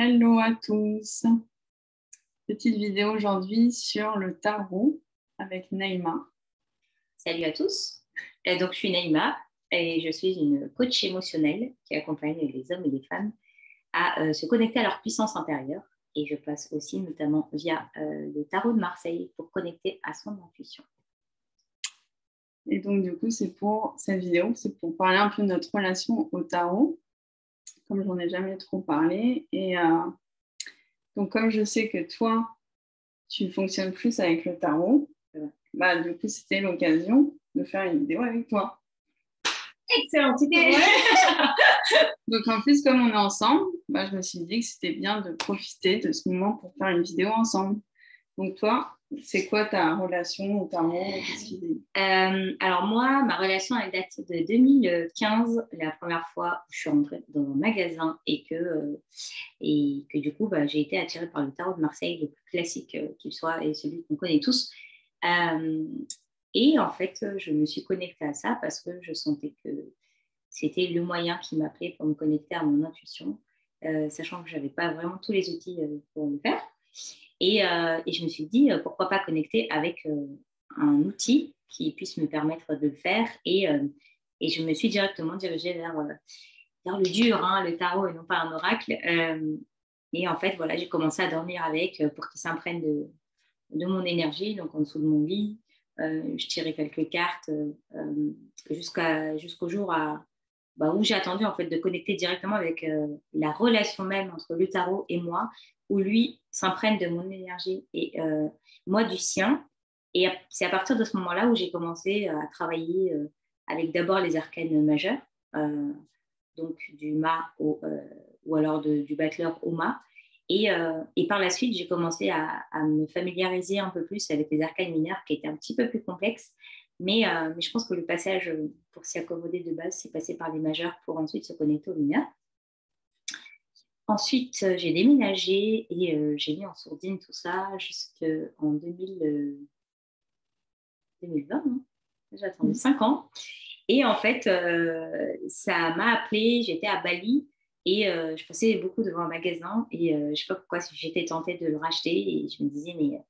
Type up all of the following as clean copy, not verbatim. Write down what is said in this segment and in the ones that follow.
Hello à tous. Petite vidéo aujourd'hui sur le tarot avec Naïma. Salut à tous. Donc, je suis Naïma et je suis une coach émotionnelle qui accompagne les hommes et les femmes à se connecter à leur puissance intérieure. Et je passe aussi notamment via le tarot de Marseille pour connecter à son intuition. Et donc, du coup, cette vidéo, c'est pour parler un peu de notre relation au tarot, comme j'en ai jamais trop parlé. Et donc, comme je sais que toi, tu fonctionnes plus avec le tarot, du coup, c'était l'occasion de faire une vidéo avec toi. Excellente idée. Donc, en plus, comme on est ensemble, je me suis dit que c'était bien de profiter de ce moment pour faire une vidéo ensemble. Donc, toi, c'est quoi ta relation au tarot? Alors moi, ma relation, elle date de 2015, la première fois où je suis rentrée dans un magasin et que du coup, j'ai été attirée par le tarot de Marseille, le plus classique qu'il soit et celui qu'on connaît tous. Et en fait, je me suis connectée à ça parce que je sentais que c'était le moyen qui m'appelait pour me connecter à mon intuition, sachant que je n'avais pas vraiment tous les outils pour le faire. Et je me suis dit, pourquoi pas connecter avec un outil qui puisse me permettre de le faire. Et je me suis directement dirigée vers le dur, le tarot et non pas un oracle. Et en fait, voilà, j'ai commencé à dormir avec pour qu'il s'imprègne de mon énergie, donc en dessous de mon lit. Je tirais quelques cartes jusqu'au jour où j'ai attendu en fait de connecter directement avec la relation même entre le tarot et moi, où lui s'imprègne de mon énergie et moi du sien. Et c'est à partir de ce moment-là où j'ai commencé à travailler avec d'abord les arcanes majeurs, donc du mât ou alors du battleur au mât. Et par la suite, j'ai commencé à me familiariser un peu plus avec les arcanes mineurs qui étaient un petit peu plus complexes. Mais je pense que le passage pour s'y accommoder de base, c'est passer par les majeurs pour ensuite se connecter aux mineurs. Ensuite, j'ai déménagé et j'ai mis en sourdine tout ça jusqu'en 2020. Hein. J'ai attendu 5 ans. Et en fait, ça m'a appelée. J'étais à Bali et je passais beaucoup devant un magasin et je ne sais pas pourquoi j'étais tentée de le racheter et je me disais, mais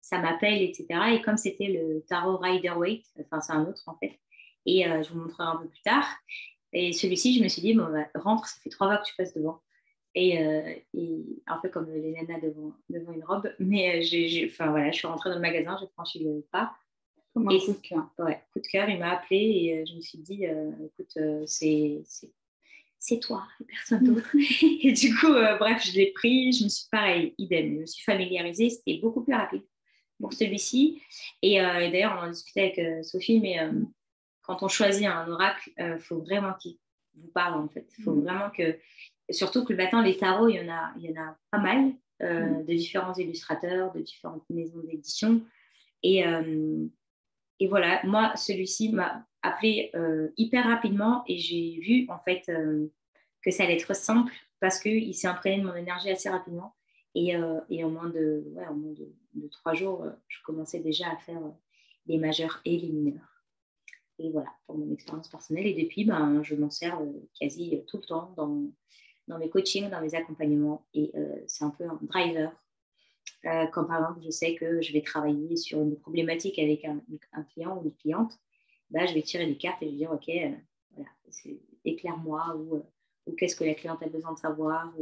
ça m'appelle, etc. Et comme c'était le tarot Rider-Waite, enfin c'est un autre en fait, et je vous montrerai un peu plus tard. Et celui-ci, je me suis dit, rentre, ça fait 3 fois que tu passes devant. Et un peu comme les nanas devant une robe. Mais je suis rentrée dans le magasin, j'ai franchi le pas. Comme un coup de cœur. Ouais, coup de cœur, il m'a appelée et je me suis dit, écoute, c'est toi et personne d'autre. Et du coup, bref, je l'ai pris, je me suis pareil, idem, je me suis familiarisée, c'était beaucoup plus rapide pour celui-ci. Et d'ailleurs, on en discutait avec Sophie, mais quand on choisit un oracle, il faut vraiment qu'il vous parle en fait. Il faut vraiment que, surtout que maintenant, les tarots, il y en a pas mal de différents illustrateurs, de différentes maisons d'édition. Et voilà, moi, celui-ci m'a appelé hyper rapidement et j'ai vu en fait que ça allait être simple parce qu'il s'est imprégné de mon énergie assez rapidement. Et au moins de 3 jours, je commençais déjà à faire les majeurs et les mineurs. Et voilà, pour mon expérience personnelle. Et depuis, je m'en sers quasi tout le temps dans mes coachings, dans mes accompagnements. Et c'est un peu un driver. Quand par exemple, je sais que je vais travailler sur une problématique avec un client ou une cliente, je vais tirer des cartes et je vais dire, OK, voilà, éclaire-moi ou qu'est-ce que la cliente a besoin de savoir.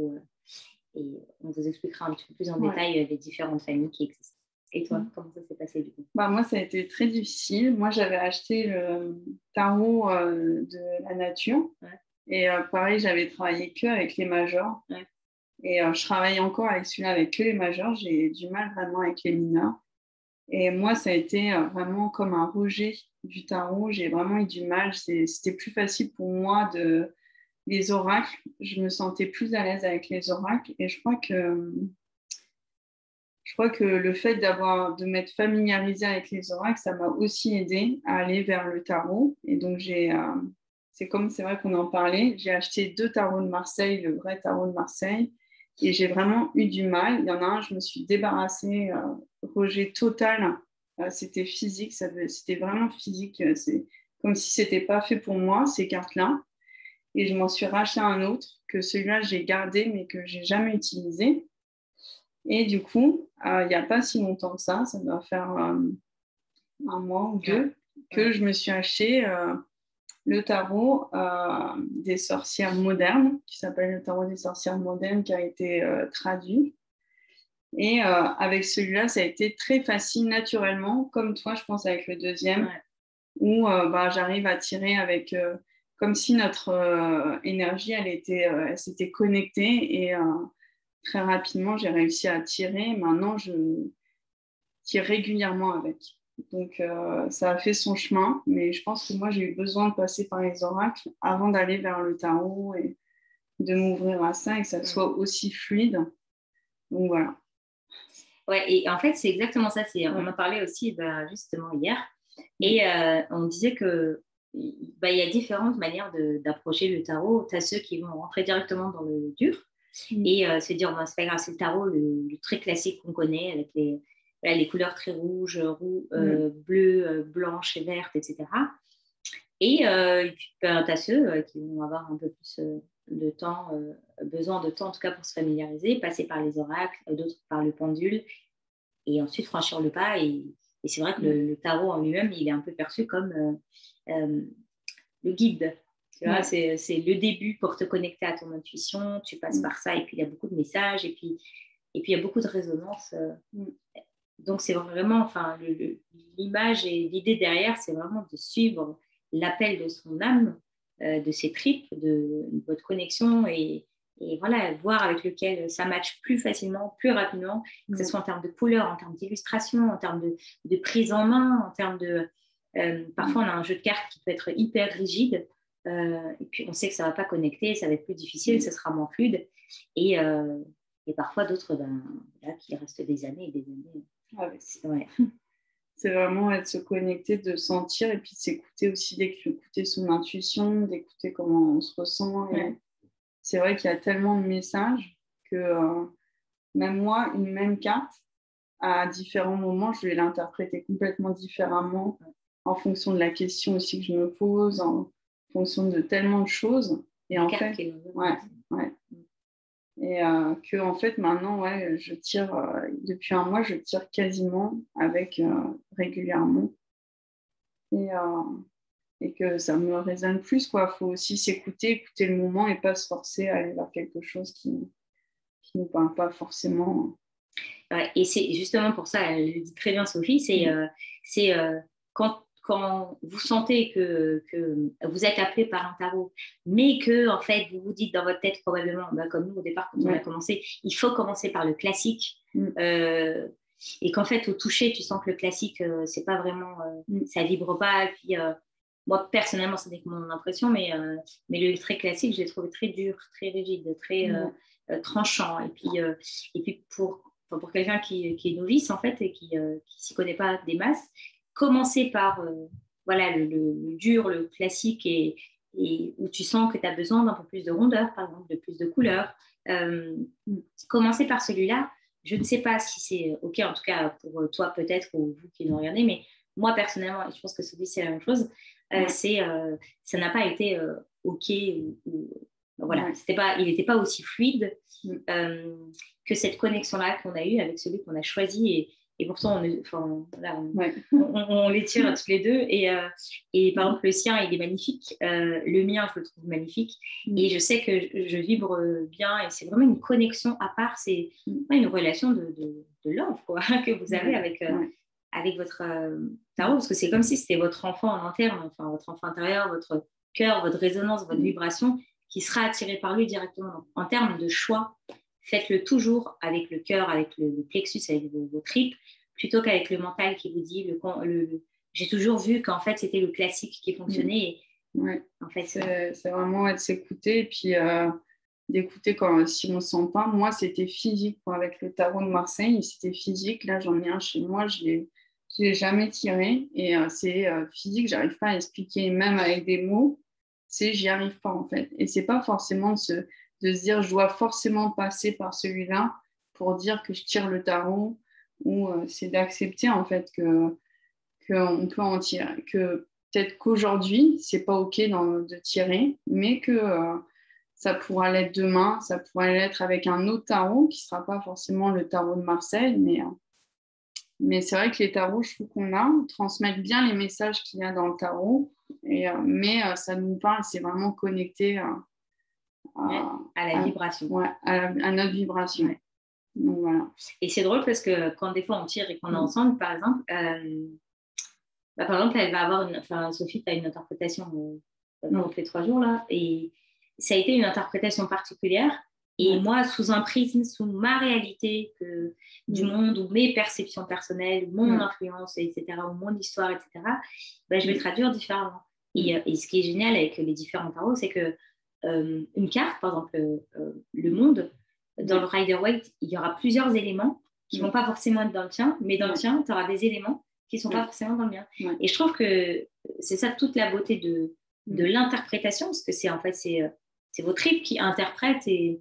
Et on vous expliquera un petit peu plus en détail les différentes familles qui existent. Et toi, comment ça s'est passé du coup? Moi, ça a été très difficile. Moi, j'avais acheté le tarot de la nature. Ouais. Et pareil, j'avais travaillé que avec les majors. Ouais. Et je travaille encore avec celui-là avec que les majeurs. J'ai du mal vraiment avec les mineurs. Et moi, ça a été vraiment comme un rejet du tarot. J'ai vraiment eu du mal. C'était plus facile pour moi les oracles. Je me sentais plus à l'aise avec les oracles. Et je crois que le fait de m'être familiarisée avec les oracles, ça m'a aussi aidé à aller vers le tarot. Et donc, c'est vrai qu'on en parlait, j'ai acheté 2 tarots de Marseille, le vrai tarot de Marseille, et j'ai vraiment eu du mal. Il y en a un, je me suis débarrassée, rejet total. C'était physique, c'était vraiment physique. C'est comme si c'était pas fait pour moi, ces cartes-là. Et je m'en suis racheté un autre, que celui-là, j'ai gardé, mais que je n'ai jamais utilisé. Et du coup, il n'y a pas si longtemps que ça doit faire un mois ou deux, que je me suis acheté le tarot des sorcières modernes, qui s'appelle le tarot des sorcières modernes, qui a été traduit. Et avec celui-là, ça a été très facile naturellement, comme toi, je pense, avec le deuxième, où j'arrive à tirer avec, comme si notre énergie, elle s'était connectée et très rapidement, j'ai réussi à tirer. Maintenant, je tire régulièrement avec. Donc, ça a fait son chemin, mais je pense que moi, j'ai eu besoin de passer par les oracles avant d'aller vers le tarot et de m'ouvrir à ça et que ça soit aussi fluide. Donc, voilà. Ouais, et en fait, c'est exactement ça. On en parlait aussi justement hier. Et on disait que il y a différentes manières d'approcher le tarot. Tu as ceux qui vont rentrer directement dans le dur et se dire, c'est pas grave, c'est le tarot, le très classique qu'on connaît, avec les couleurs très rouges, bleues, blanches et vertes, etc. Et puis, tu as ceux qui vont avoir un peu plus de temps, besoin de temps en tout cas pour se familiariser, passer par les oracles, d'autres par le pendule, et ensuite franchir le pas. Et c'est vrai que le tarot en lui-même, il est un peu perçu comme le guide. Tu vois, c'est le début pour te connecter à ton intuition. Tu passes par ça, et puis il y a beaucoup de messages, et puis il y a beaucoup de résonance. Donc c'est vraiment, l'image et l'idée derrière, c'est vraiment de suivre l'appel de son âme, de ses tripes, de votre connexion, et voilà, voir avec lequel ça matche plus facilement, plus rapidement, que ce soit en termes de couleur, en termes d'illustration, en termes de prise en main, en termes de... parfois, on a un jeu de cartes qui peut être hyper rigide, et puis on sait que ça ne va pas connecter, ça va être plus difficile, ça sera moins fluide. Et parfois, d'autres, qui restent des années et des années. C'est vraiment de se connecter, de sentir, et puis de s'écouter aussi, d'écouter son intuition, d'écouter comment on se ressent. Et c'est vrai qu'il y a tellement de messages que même moi, une même carte, à différents moments, je vais l'interpréter complètement différemment en fonction de la question aussi que je me pose, en fonction de tellement de choses. Et en fait, et que en fait maintenant, je tire depuis un mois, je tire quasiment avec régulièrement. Et que ça me résonne plus, quoi. Faut aussi s'écouter, écouter le moment et pas se forcer à aller vers quelque chose qui ne nous parle pas forcément. Et c'est justement pour ça, elle le dit très bien Sophie, c'est quand vous sentez que vous êtes appelé par un tarot, mais que en fait vous vous dites dans votre tête probablement, comme nous au départ quand on a commencé, il faut commencer par le classique, et qu'en fait au toucher tu sens que le classique c'est pas vraiment, ça vibre pas, et puis moi personnellement c'est mon impression, mais le très classique je l'ai trouvé très dur, très rigide, très tranchant, et puis pour quelqu'un qui est novice en fait et qui s'y connaît pas des masses, commencer par le dur, le classique, et où tu sens que tu as besoin d'un peu plus de rondeur, par exemple, de plus de couleurs. Commencer par celui-là, je ne sais pas si c'est OK, en tout cas pour toi peut-être, ou vous qui nous regardez, mais moi personnellement, et je pense que Sophie c'est la même chose, ça n'a pas été OK, voilà, il n'était pas aussi fluide que cette connexion-là qu'on a eue avec celui qu'on a choisi, et pourtant on les tire tous les deux, et par exemple le sien il est magnifique, le mien je le trouve magnifique, et je sais que je vibre bien, et c'est vraiment une connexion à part, c'est une relation de love, quoi, que vous avez avec votre tarot, parce que c'est comme si c'était votre enfant en interne, votre enfant intérieur, votre cœur, votre résonance, votre vibration qui sera attirée par lui directement. En termes de choix, faites-le toujours avec le cœur, avec le plexus, avec vos tripes, plutôt qu'avec le mental qui vous dit j'ai toujours vu qu'en fait c'était le classique qui fonctionnait. En fait, c'est vraiment de s'écouter, et puis d'écouter si on ne sent pas. Moi, c'était physique, avec le tarot de Marseille, c'était physique. Là, j'en ai un chez moi, je ne l'ai jamais tiré, et c'est physique, j'arrive pas à expliquer, même avec des mots, j'y arrive pas en fait. Et c'est pas forcément de se dire je dois forcément passer par celui-là pour dire que je tire le tarot, ou c'est d'accepter en fait qu'on peut en tirer, que peut-être qu'aujourd'hui, c'est pas OK de tirer, mais que ça pourra l'être demain, ça pourra l'être avec un autre tarot qui sera pas forcément le tarot de Marseille, mais c'est vrai que les tarots, je trouve transmettent bien les messages qu'il y a dans le tarot, mais ça nous parle, c'est vraiment connecté à la vibration. Ouais, à notre vibration. Ouais. Donc, voilà. Et c'est drôle parce que quand des fois on tire et qu'on est ensemble, par exemple, elle va avoir Sophie, tu as une interprétation on fait 3 jours là, et ça a été une interprétation particulière. Et moi, sous un prisme, sous ma réalité du monde, ou mes perceptions personnelles, ou mon influence, etc., ou mon histoire, etc., je vais traduire différemment. Et ce qui est génial avec les différents tarots, c'est que une carte, par exemple, le monde, dans le Rider-Waite, il y aura plusieurs éléments qui ne vont pas forcément être dans le tien, mais dans le tien, tu auras des éléments qui ne sont pas forcément dans le mien. Et je trouve que c'est ça toute la beauté de l'interprétation, parce que c'est vos tripes qui interprètent et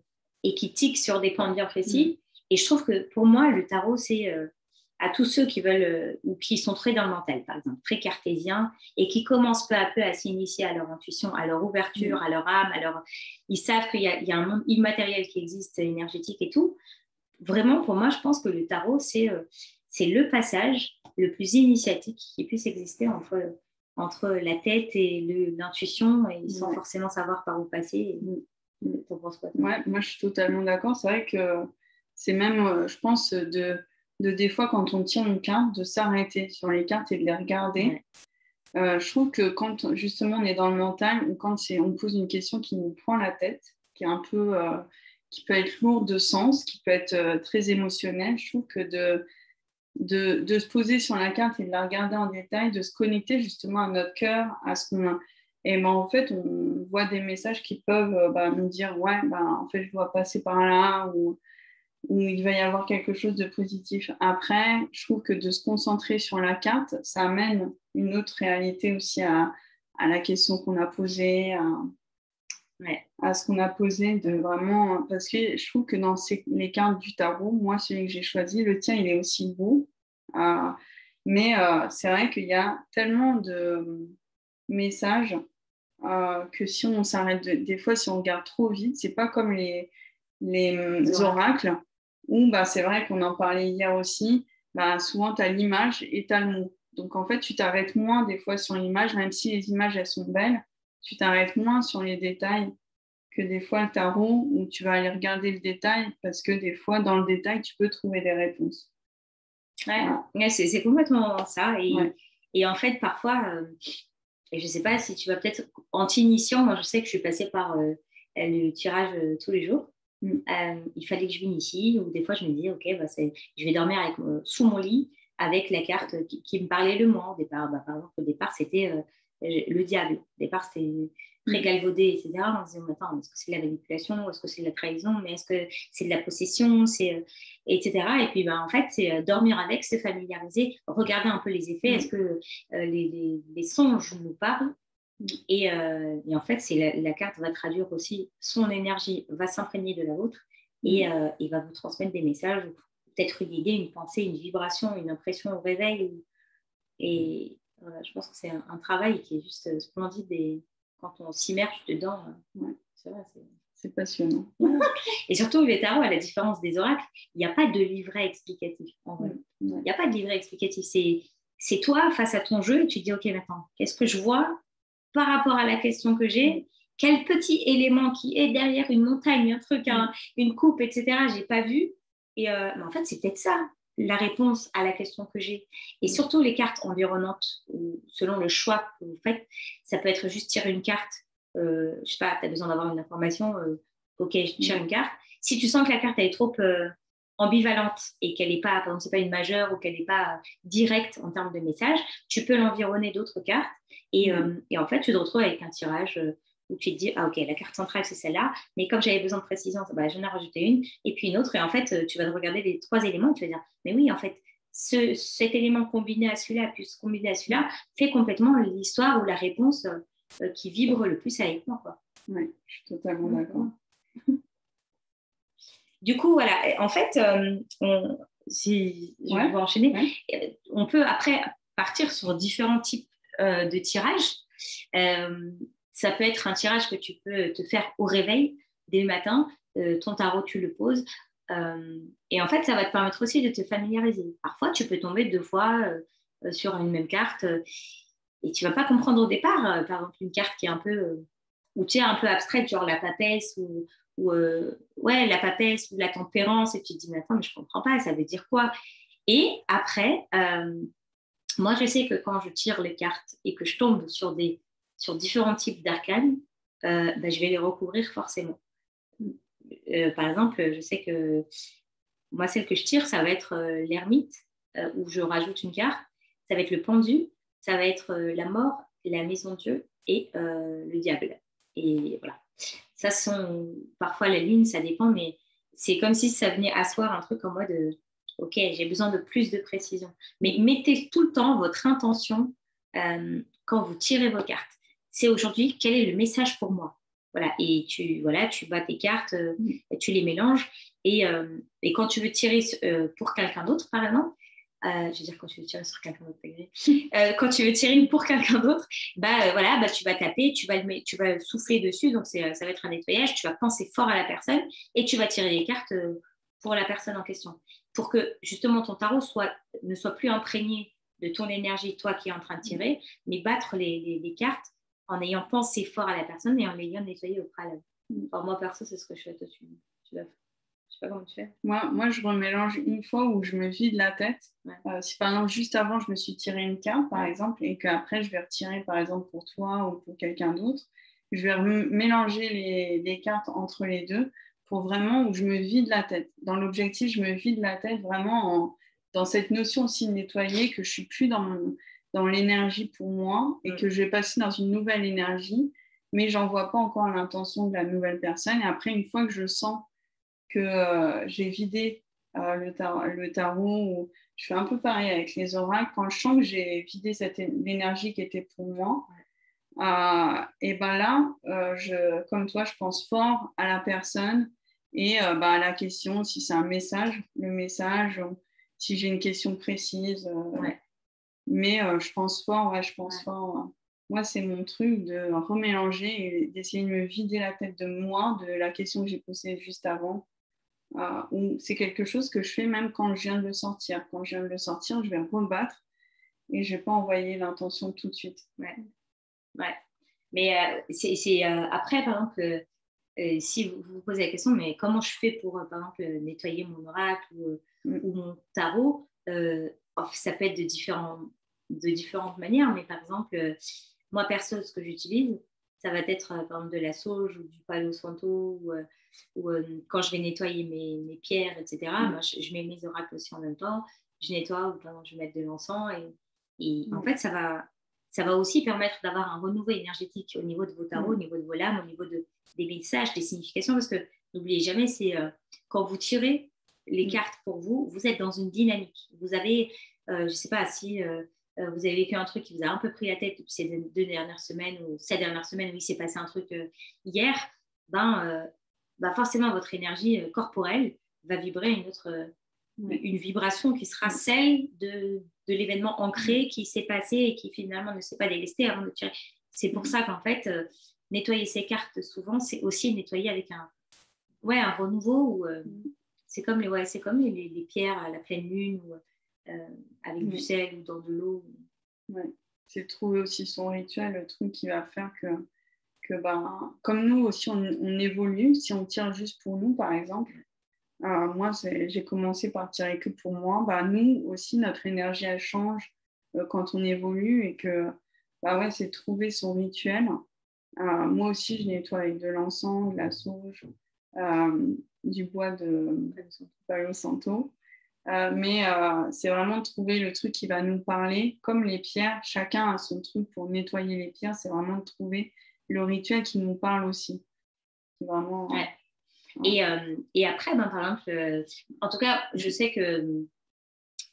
qui tiquent sur des points bien précis. Et je trouve que pour moi, le tarot, c'est à tous ceux qui veulent ou qui sont très dans le mental, par exemple, très cartésiens, et qui commencent peu à peu à s'initier à leur intuition, à leur ouverture, à leur âme, ils savent qu'il y a un monde immatériel qui existe, énergétique et tout. Vraiment, pour moi, je pense que le tarot, c'est le passage le plus initiatique qui puisse exister entre la tête et l'intuition, et sans forcément savoir par où passer. T'en penses quoi? Ouais, moi, je suis totalement d'accord. C'est vrai que c'est même, je pense, des fois, quand on tire une carte, de s'arrêter sur les cartes et de les regarder. Je trouve que quand, justement, on est dans le mental, ou quand on pose une question qui nous prend la tête, qui est un peu... qui peut être lourde de sens, qui peut être très émotionnelle, je trouve que de se poser sur la carte et de la regarder en détail, de se connecter justement à notre cœur, à ce qu'on a. Et en fait, on voit des messages qui peuvent nous dire en fait, je dois passer par là, ou il va y avoir quelque chose de positif. Après, je trouve que de se concentrer sur la carte, ça amène une autre réalité aussi à la question qu'on a posée, à ce qu'on a posé, de vraiment... Parce que je trouve que dans les cartes du tarot, moi, celui que j'ai choisi, le tien, il est aussi beau. Mais c'est vrai qu'il y a tellement de messages que si on s'arrête, des fois, si on regarde trop vite, c'est pas comme les oracles, où c'est vrai qu'on en parlait hier aussi, souvent, tu as l'image et tu as le mot. Donc, en fait, tu t'arrêtes moins des fois sur l'image, même si les images, elles sont belles, tu t'arrêtes moins sur les détails que des fois le tarot, où tu vas aller regarder le détail, parce que des fois, dans le détail, tu peux trouver des réponses. Ouais, c'est complètement ça. Et en fait, parfois, et je ne sais pas si tu vas peut-être, en t'initiant, moi je sais que je suis passée par le tirage tous les jours. Il fallait que je m'initie, ou des fois je me disais, ok, je vais dormir sous mon lit avec la carte qui me parlait le moi. Au départ, par exemple, au départ, c'était le diable. Au départ, c'était très galvaudé, etc. On se disait, attends, est-ce que c'est de la manipulation, est-ce que c'est de la trahison, mais est-ce que c'est de la possession, etc. Et puis, en fait, c'est dormir avec, se familiariser, regarder un peu les effets. Est-ce que les songes nous parlent? Et en fait, la carte va traduire aussi son énergie, va s'imprégner de la vôtre, et va vous transmettre des messages, peut-être une idée, une pensée, une vibration, une impression au réveil. Et je pense que c'est un travail qui est juste splendide, et quand on s'immerge dedans, c'est vrai, c'est passionnant. Et surtout, les tarots, à la différence des oracles, il n'y a pas de livret explicatif. En vrai. Il n'y a pas de livret explicatif. C'est toi face à ton jeu, et tu te dis, ok, maintenant, qu'est-ce que je vois par rapport à la question que j'ai? Quel petit élément qui est derrière une montagne, un truc, une coupe, etc., je n'ai pas vu. Et mais en fait, c'est peut-être ça, la réponse à la question que j'ai. Et surtout, les cartes environnantes, selon le choix que vous faites, ça peut être juste tirer une carte. Je sais pas, tu as besoin d'avoir une information, ok, je tire une carte. Si tu sens que la carte elle est trop ambivalente et qu'elle n'est pas, par exemple, c'est pas une majeure, ou qu'elle n'est pas directe en termes de message, tu peux l'environner d'autres cartes, et en fait, tu te retrouves avec un tirage où tu te dis, ah ok, la carte centrale c'est celle-là, mais comme j'avais besoin de précision, j'en ai rajouté une, et puis une autre, et en fait, tu vas regarder les 3 éléments, et tu vas dire, mais oui, en fait, cet élément combiné à celui-là, plus combiné à celui-là, fait complètement l'histoire ou la réponse qui vibre le plus avec moi, quoi. Oui, je suis totalement d'accord. Du coup, voilà, en fait, si je vais enchaîner, on peut après partir sur différents types de tirage. Ça peut être un tirage que tu peux te faire au réveil dès le matin. Ton tarot, tu le poses. Et en fait, ça va te permettre aussi de te familiariser. Parfois, tu peux tomber 2 fois sur une même carte et tu ne vas pas comprendre au départ. Par exemple, une carte qui est un peu, ou tu es un peu abstraite, genre la papesse ouais, la papesse ou la tempérance, et tu te dis, mais attends, mais je ne comprends pas, ça veut dire quoi? Et après, moi, je sais que quand je tire les cartes et que je tombe sur différents types d'arcanes, je vais les recouvrir forcément. Par exemple, je sais que moi, celle que je tire, ça va être l'ermite, où je rajoute une carte. Ça va être le pendu, ça va être la mort, la maison de Dieu et le diable. Et voilà. Ça sont parfois la lune, ça dépend, mais c'est comme si ça venait asseoir un truc en mode ok, j'ai besoin de plus de précision. Mais mettez tout le temps votre intention quand vous tirez vos cartes. C'est aujourd'hui, quel est le message pour moi? Voilà, et tu bats tes cartes, tu les mélanges. Et quand tu veux tirer pour quelqu'un d'autre, par exemple, je veux dire, quand tu veux tirer sur quelqu'un d'autre, quand tu veux tirer pour quelqu'un d'autre, tu vas taper, tu vas souffler dessus, donc ça va être un nettoyage, tu vas penser fort à la personne et tu vas tirer les cartes pour la personne en question. Pour que justement ton tarot ne soit plus imprégné de ton énergie, toi qui es en train de tirer, mais battre les cartes en ayant pensé fort à la personne et en l'ayant nettoyé au préalable. Enfin, moi, perso, c'est ce que je fais. Toi, tu dois... Je sais pas comment tu fais. Moi, je remélange une fois où je me vide la tête. Ouais. Si par exemple, juste avant, je me suis tiré une carte, par exemple, et qu'après, je vais retirer, par exemple, pour toi ou pour quelqu'un d'autre, je vais mélanger les cartes entre les deux pour vraiment où je me vide la tête. Dans l'objectif, je me vide la tête vraiment dans cette notion aussi de nettoyer, que je suis plus dans l'énergie pour moi et que je vais passer dans une nouvelle énergie, mais j'en vois pas encore l'intention de la nouvelle personne. Et après, une fois que je sens que j'ai vidé le tarot, je fais un peu pareil avec les oracles, quand je sens que j'ai vidé l'énergie qui était pour moi, et ben là, comme toi, je pense fort à la personne et à la question, si c'est un message, le message, si j'ai une question précise. Mais je pense fort, fort. Moi, c'est mon truc de remélanger et d'essayer de me vider la tête de moi, de la question que j'ai posée juste avant. C'est quelque chose que je fais même quand je viens de le sortir. Quand je viens de le sortir, je vais rebattre et je ne vais pas envoyer l'intention tout de suite. Ouais. Mais après, par exemple, si vous vous posez la question, mais comment je fais pour, par exemple, nettoyer mon oracle ou mon tarot, ça peut être de différentes manières, mais par exemple, moi, perso, ce que j'utilise, ça va être par exemple de la sauge ou du palo santo ou quand je vais nettoyer mes pierres, etc. Moi, je mets mes oracles aussi en même temps, je nettoie ou par exemple, je vais mettre de l'encens et en fait, ça va aussi permettre d'avoir un renouveau énergétique au niveau de vos tarots, au niveau de vos lames, au niveau des messages, des significations, parce que n'oubliez jamais, c'est quand vous tirez les cartes pour vous, vous êtes dans une dynamique. Vous avez, je ne sais pas si vous avez vécu un truc qui vous a un peu pris la tête depuis ces 2 dernières semaines ou cette dernière semaine où il s'est passé un truc hier, forcément votre énergie corporelle va vibrer une vibration qui sera celle de l'événement ancré qui s'est passé et qui finalement ne s'est pas délesté avant de tirer. C'est pour ça qu'en fait, nettoyer ces cartes, souvent, c'est aussi nettoyer avec un renouveau. C'est comme les pierres à la pleine lune ou avec du sel ou dans de l'eau. Ouais. C'est trouver aussi son rituel, le truc qui va faire que comme nous aussi, on évolue. Si on tire juste pour nous, par exemple, moi, j'ai commencé par tirer que pour moi. Nous aussi, notre énergie, elle change quand on évolue et que c'est trouver son rituel. Moi aussi, je nettoie avec de l'encens, de la sauge, du bois de Palo Santo. Mais c'est vraiment de trouver le truc qui va nous parler. Comme les pierres, chacun a son truc pour nettoyer les pierres. C'est vraiment de trouver le rituel qui nous parle aussi. C'est vraiment... Ouais. Et après, par exemple, en tout cas, je sais que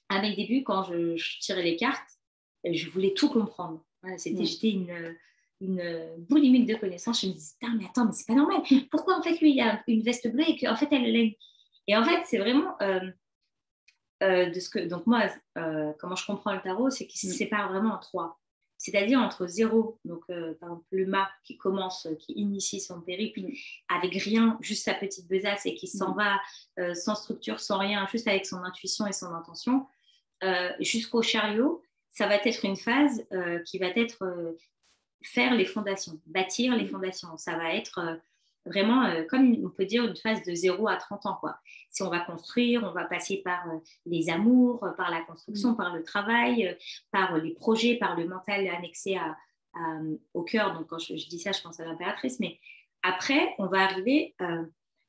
à mes débuts, quand je tirais les cartes, je voulais tout comprendre. Voilà, j'étais une boulimique de connaissances. Je me disais, mais attends, mais c'est pas normal. Pourquoi en fait lui il a une veste bleue et qu'en fait elle a une... Et en fait, c'est vraiment de ce que. Donc moi, comment je comprends le tarot, c'est qu'il se sépare vraiment en 3. c'est-à-dire entre zéro, donc par exemple le mât qui commence, qui initie son périple avec rien, juste sa petite besace et qui s'en va sans structure, sans rien, juste avec son intuition et son intention, jusqu'au chariot, ça va être une phase qui va être faire les fondations, bâtir les fondations. Ça va être vraiment, comme on peut dire, une phase de 0 à 30 ans, quoi. Si on va construire, on va passer par les amours, par la construction, par le travail, par les projets, par le mental annexé au cœur. Donc, quand je dis ça, je pense à l'impératrice. Mais après, on va arriver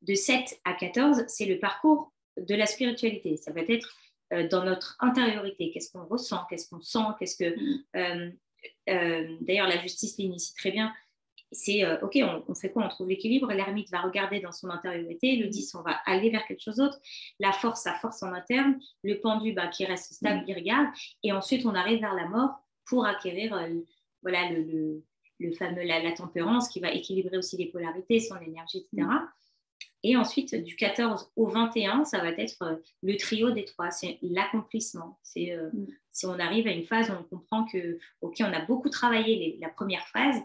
de 7 à 14, c'est le parcours de la spiritualité. Ça va être dans notre intériorité. Qu'est-ce qu'on ressent, qu'est-ce qu'on sent, qu'est-ce que... d'ailleurs, la justice l'initie très bien. C'est OK, on fait quoi? On trouve l'équilibre. L'ermite va regarder dans son intériorité. Le 10, on va aller vers quelque chose d'autre. La force, sa force en interne. Le pendu, qui reste stable, il regarde. Et ensuite, on arrive vers la mort pour acquérir voilà, le fameux, la tempérance qui va équilibrer aussi les polarités, son énergie, etc. Et ensuite, du 14 au 21, ça va être le trio des 3. C'est l'accomplissement. C'est si on arrive à une phase où on comprend que, OK, on a beaucoup travaillé la première phase,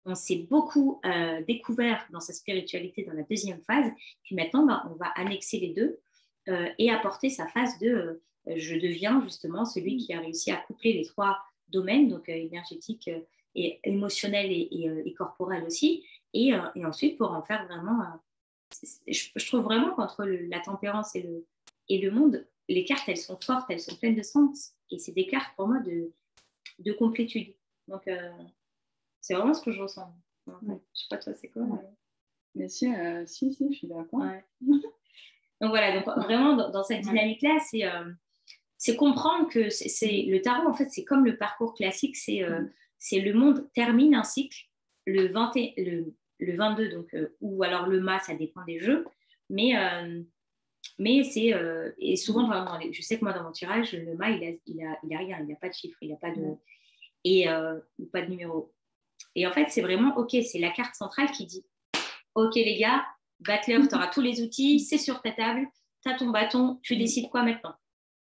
on s'est beaucoup découvert dans sa spiritualité dans la deuxième phase, puis maintenant, on va annexer les deux et apporter sa phase de je deviens justement celui qui a réussi à coupler les 3 domaines, donc énergétique, et émotionnel et corporel aussi, et ensuite pour en faire vraiment... je trouve vraiment qu'entre la tempérance et le monde, les cartes, elles sont fortes, elles sont pleines de sens. Et c'est des cartes pour moi de complétude. Donc, c'est vraiment ce que je ressens. Je ne sais pas toi, c'est quoi? Mais si, je suis d'accord. Donc voilà, donc vraiment dans cette dynamique-là, c'est comprendre que c'est le tarot, en fait, c'est comme le parcours classique, c'est le monde termine un cycle, le 22, donc, ou alors le mât, ça dépend des jeux, mais c'est, et souvent, je sais que moi, dans mon tirage, le mât, il a rien, il n'a pas de chiffre, il n'a pas de, ou pas de numéro. Et en fait, c'est vraiment, OK, c'est la carte centrale qui dit, OK, les gars, Battler, tu auras tous les outils, c'est sur ta table, tu as ton bâton, tu décides quoi maintenant.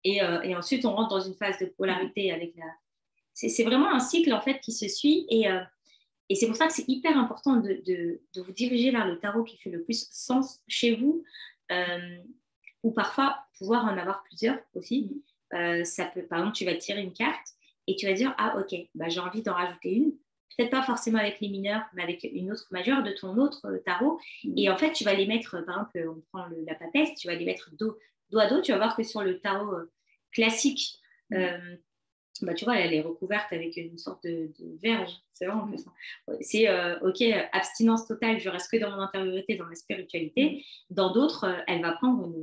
Et ensuite, on rentre dans une phase de polarité avec la... C'est vraiment un cycle, en fait, qui se suit. Et c'est pour ça que c'est hyper important de vous diriger vers le tarot qui fait le plus sens chez vous, ou parfois pouvoir en avoir plusieurs aussi. Ça peut, par exemple, tu vas tirer une carte et tu vas dire, ah ok, j'ai envie d'en rajouter une, peut-être pas forcément avec les mineurs, mais avec une autre majeure de ton autre tarot. Et en fait, tu vas les mettre, par exemple, on prend la papesse, tu vas les mettre dos à dos. Tu vas voir que sur le tarot classique, tu vois, elle est recouverte avec une sorte de verge. C'est vraiment un peu ça. C'est OK, abstinence totale, je reste que dans mon intériorité, dans ma spiritualité. Dans d'autres, elle va prendre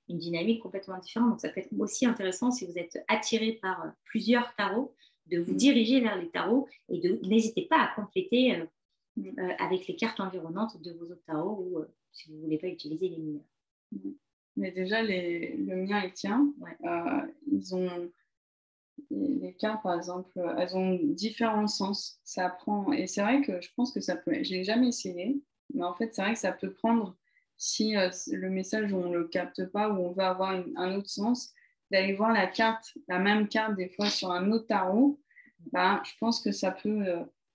une dynamique complètement différente. Donc, ça peut être aussi intéressant si vous êtes attiré par plusieurs tarots, de vous diriger vers les tarots et n'hésitez pas à compléter avec les cartes environnantes de vos autres tarots ou si vous ne voulez pas utiliser les mineurs. Mais déjà, le mien et le tien, ils ont... Les cartes, par exemple, elles ont différents sens. Ça prend... Et c'est vrai que je pense que ça peut... Je ne l'ai jamais essayé, mais en fait, c'est vrai que ça peut prendre, si le message, on ne le capte pas ou on veut avoir un autre sens, d'aller voir la même carte, des fois, sur un autre tarot, je pense que ça peut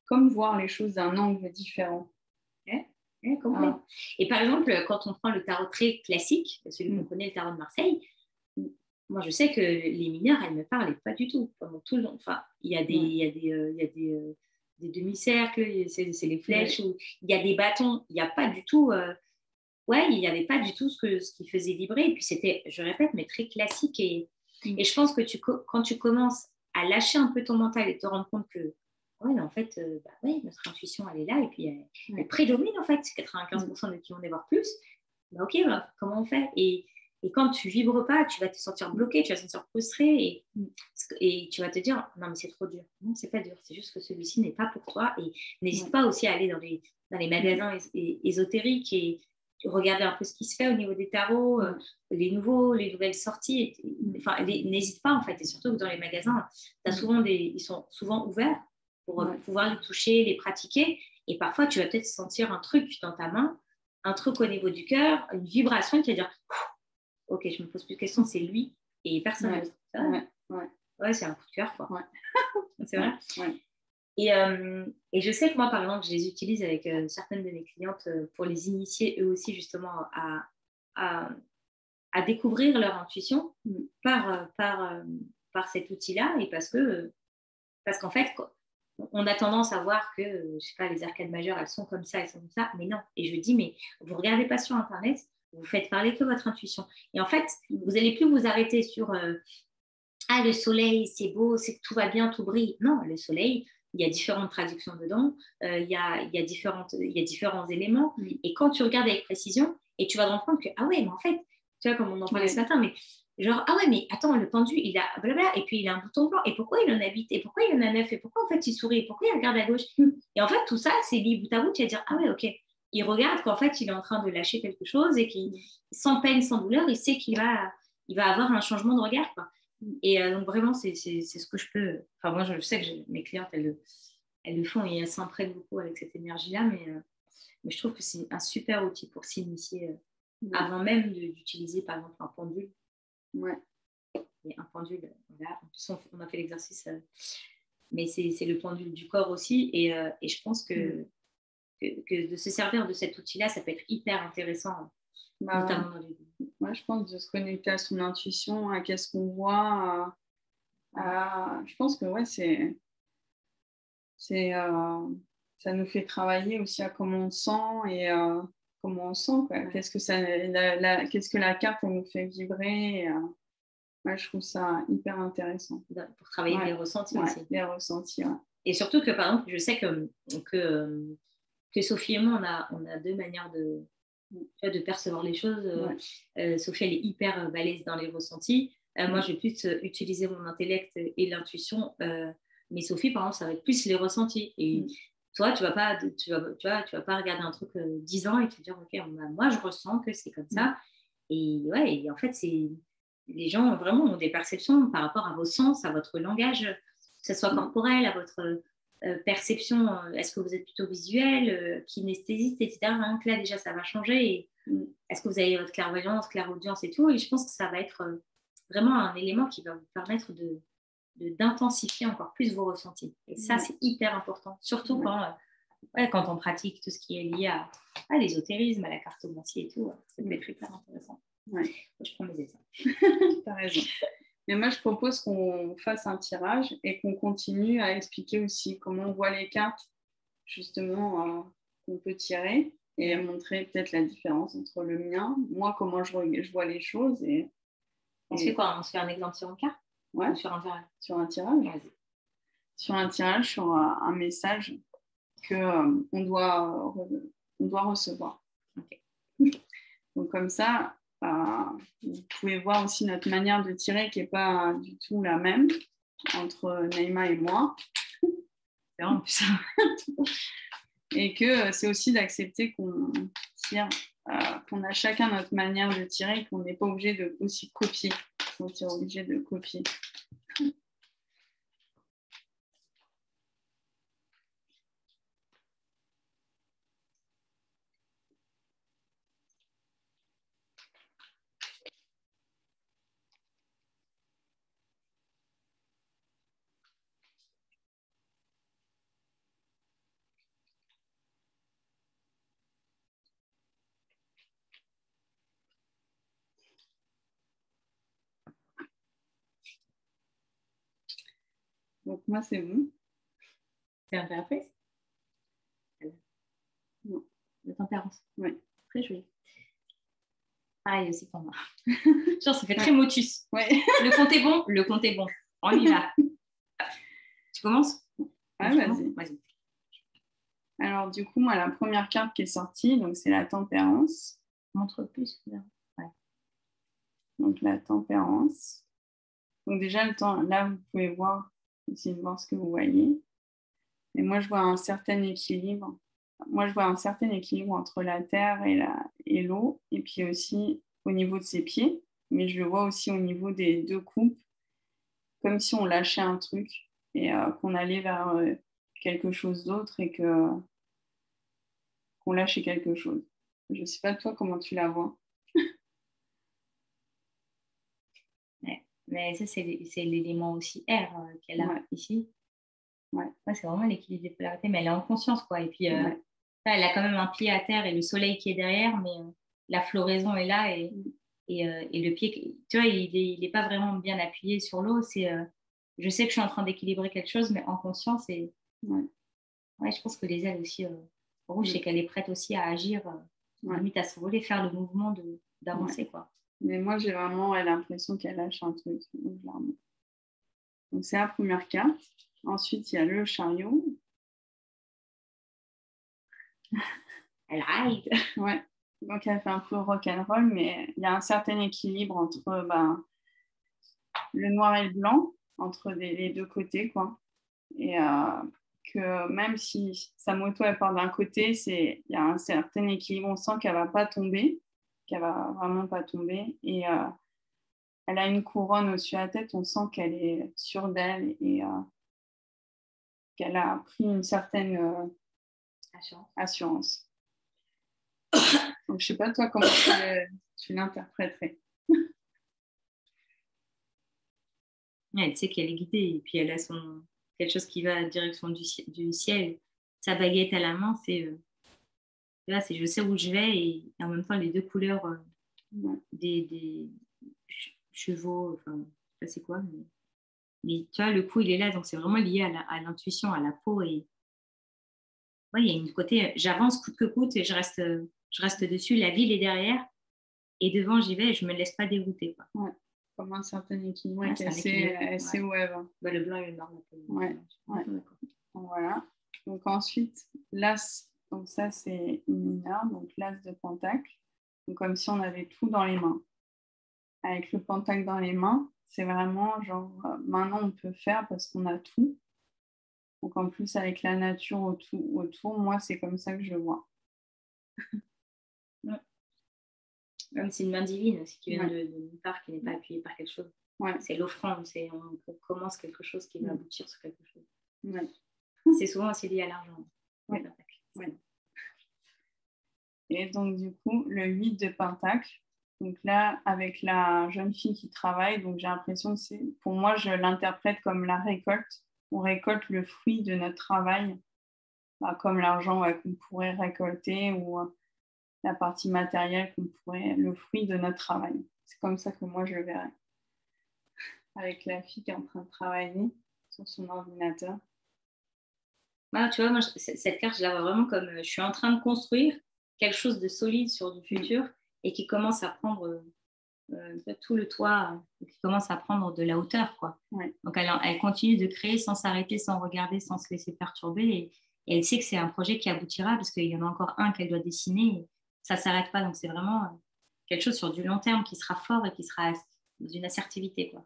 comme voir les choses d'un angle différent. Complètement. Et par exemple, quand on prend le tarot très classique, celui qu'on connaît, le tarot de Marseille, moi, je sais que les mineurs, elles ne me parlaient pas du tout pendant tout le long. Enfin, il y a des demi-cercles, c'est les flèches, il y a des bâtons. Il n'y a pas du tout... il n'y avait pas du tout ce qui faisait vibrer. Et puis, c'était, je répète, mais très classique. Et je pense que quand tu commences à lâcher un peu ton mental et te rendre compte que, en fait, notre intuition, elle est là. Et puis, elle prédomine, en fait. 95% de qui on est, voire plus. OK, comment on fait? Et quand tu vibres pas, tu vas te sentir bloqué, tu vas te sentir frustré et tu vas te dire non mais c'est trop dur. Non, c'est pas dur, c'est juste que celui-ci n'est pas pour toi. Et n'hésite pas aussi à aller dans les magasins ésotériques et regarder un peu ce qui se fait au niveau des tarots, les nouvelles sorties. N'hésite pas en fait. Et surtout que dans les magasins, ils sont souvent ouverts pour pouvoir les toucher, les pratiquer. Et parfois, tu vas peut-être sentir un truc dans ta main, un truc au niveau du cœur, une vibration qui va dire OK, je me pose plus de questions, c'est lui et personne d'autre. C'est un coup de cœur, quoi. C'est vrai. Et je sais que moi, par exemple, je les utilise avec certaines de mes clientes pour les initier eux aussi justement à, à découvrir leur intuition par cet outil-là et parce qu'en fait, on a tendance à voir que, je sais pas, les arcades majeures, elles sont comme ça, elles sont comme ça, mais non. Et je dis, mais vous regardez pas sur Internet, vous faites parler que votre intuition. Et en fait, vous n'allez plus vous arrêter sur ah, le soleil, c'est beau, c'est que tout va bien, tout brille. Non, le soleil, il y a différentes traductions dedans, il y a différents éléments. Et quand tu regardes avec précision, et tu vas te rendre compte que, ah ouais, mais en fait, tu vois, comme on en parlait ce matin, mais genre, ah ouais, mais attends, le pendu, il a blablabla, et puis il a un bouton blanc, et pourquoi il en a 8, et pourquoi il en a 9, et pourquoi en fait il sourit, et pourquoi il regarde à gauche. Et en fait, tout ça, c'est mis bout à bout, tu vas dire, ah ouais, ok. Il regarde qu'en fait, il est en train de lâcher quelque chose, et qu'il, sans peine, sans douleur, il sait il va avoir un changement de regard, quoi. Et donc, vraiment, c'est ce que je peux. Enfin, moi, je sais que mes clientes, elles le font et elles s'imprègnent beaucoup avec cette énergie-là, mais je trouve que c'est un super outil pour s'initier avant même d'utiliser, par exemple, un pendule. Ouais. Et un pendule, voilà. En plus, on a fait l'exercice, mais c'est le pendule du corps aussi. Et je pense que de se servir de cet outil-là, ça peut être hyper intéressant, notamment dans les. Ouais, je pense de se connecter à son intuition, à qu'est-ce qu'on voit. Je pense que ouais, ça nous fait travailler aussi à comment on sent et comment on sent. Quoi. Ouais. Qu'est-ce que la carte elle nous fait vibrer. Ouais, je trouve ça hyper intéressant. Pour travailler les ressentis aussi. Les ressentis, ouais. Et surtout que, par exemple, je sais que Sophie et moi, on a deux manières de percevoir les choses. Ouais. Sophie, elle est hyper balèze dans les ressentis. Moi, je vais plus utiliser mon intellect et l'intuition. Mais Sophie, par exemple, ça va être plus les ressentis. Et toi, tu vas pas regarder un truc 10 ans et te dire, OK, moi, je ressens que c'est comme ça. Et ouais, et en fait, les gens vraiment ont des perceptions par rapport à vos sens, à votre langage, que ce soit corporel, à votre perception. Est-ce que vous êtes plutôt visuel, kinesthésique, etc. Rien que là, déjà, ça va changer. Et, est-ce que vous avez votre clairvoyance, clairaudience et tout. Et je pense que ça va être vraiment un élément qui va vous permettre d'intensifier encore plus vos ressentis. Et ça, c'est hyper important, surtout quand on pratique tout ce qui est lié à l'ésotérisme, à la cartomancie et tout. Ça peut être hyper intéressant. Ouais. Je prends mes exemples. T'as raison. Mais moi, je propose qu'on fasse un tirage et qu'on continue à expliquer aussi comment on voit les cartes, justement, qu'on peut tirer et montrer peut-être la différence entre le mien, moi, comment je vois les choses. On se fait quoi? On se fait un exemple sur une carte? Ouais. Ou sur un tirage? Sur un tirage. Vas-y. Sur un tirage, sur un message qu'on doit recevoir. Okay. Donc, comme ça, vous pouvez voir aussi notre manière de tirer qui n'est pas du tout la même entre Naïma et moi. C'est vraiment plus ça. Et que c'est aussi d'accepter qu'on tire, qu'on a chacun notre manière de tirer et qu'on n'est pas obligé de aussi copier. On est obligé de copier. Donc, moi, c'est bon. C'est impératrice? Non. De tempérance. Oui. Très joli. Pareil aussi pour moi. Genre, ça fait très motus. Ouais. Le compte est bon. Le compte est bon. On y va. Tu commences? Ouais, vas-y. Alors, du coup, moi, la première carte qui est sortie, donc c'est la tempérance. Montre plus. Ouais. Donc, la tempérance. Donc, déjà, le temps, là, vous pouvez voir, essayer de voir ce que vous voyez. Et moi, je vois un certain équilibre. Moi, je vois un certain équilibre entre la terre et l'eau, et puis aussi au niveau de ses pieds. Mais je le vois aussi au niveau des deux coupes, comme si on lâchait un truc et qu'on allait vers quelque chose d'autre et qu'on lâchait quelque chose. Je ne sais pas toi comment tu la vois. Ouais. Mais ça, c'est l'élément aussi air qu'elle a ici. Ouais. Ouais, c'est vraiment l'équilibre des polarités, mais elle est en conscience, quoi. Et puis, là, elle a quand même un pied à terre et le soleil qui est derrière, mais la floraison est là et le pied, tu vois, il est pas vraiment bien appuyé sur l'eau. Je sais que je suis en train d'équilibrer quelque chose, mais en conscience. Et ouais, je pense que les ailes aussi, rouges, c'est qu'elle est prête aussi à agir, limite à s'envoler, faire le mouvement d'avancer, quoi. Mais moi, j'ai vraiment l'impression qu'elle lâche un truc. Donc, c'est la première carte. Ensuite, il y a le chariot. Elle ride. Ouais. Donc, elle fait un peu rock'n'roll, mais il y a un certain équilibre entre le noir et le blanc, entre les deux côtés, quoi. Et que même si sa moto, elle part d'un côté, il y a un certain équilibre. On sent qu'elle va pas tomber, qu'elle va vraiment pas tomber. Et elle a une couronne au-dessus de la tête. On sent qu'elle est sûre d'elle et qu'elle a pris une certaine assurance. Donc, je sais pas, toi, comment tu l'interpréterais. Elle sait qu'elle est guidée et puis elle a quelque chose qui va en direction du ciel. Sa baguette à la main, là, je sais où je vais et en même temps les deux couleurs des chevaux, enfin, je sais pas c'est quoi, mais tu vois, le coup il est là, donc c'est vraiment lié à l'intuition, à la peau. Et ouais, il y a une côté, j'avance coûte que coûte et je reste dessus, la ville est derrière et devant j'y vais et je me laisse pas dérouter, quoi. Ouais. Comme un certain équilibre, elle sait où elle va. Le blanc et le noir. Ouais. Voilà. Donc ensuite, l'as, donc ça c'est une mineure, donc l'as de pentacle. Donc comme si on avait tout dans les mains. Avec le pentacle dans les mains, c'est vraiment genre maintenant on peut faire parce qu'on a tout. Donc en plus avec la nature autour, moi c'est comme ça que je vois. Comme c'est une main divine aussi qui vient de nulle part, qui n'est pas appuyée par quelque chose. C'est l'offrande, on commence quelque chose qui va aboutir sur quelque chose. C'est souvent assez lié à l'argent. Et donc du coup, le 8 de pentacle. Donc là, avec la jeune fille qui travaille, donc j'ai l'impression que pour moi, je l'interprète comme la récolte. On récolte le fruit de notre travail, comme l'argent qu'on pourrait récolter ou la partie matérielle le fruit de notre travail. C'est comme ça que moi, je le verrais. Avec la fille qui est en train de travailler sur son ordinateur. Tu vois, moi, cette carte, je la vois vraiment comme je suis en train de construire quelque chose de solide sur du futur et qui commence à prendre tout le toit, qui commence à prendre de la hauteur, quoi. Donc, elle continue de créer sans s'arrêter, sans regarder, sans se laisser perturber. Et elle sait que c'est un projet qui aboutira parce qu'il y en a encore un qu'elle doit dessiner. Et ça ne s'arrête pas. Donc, c'est vraiment quelque chose sur du long terme qui sera fort et qui sera dans une assertivité, quoi.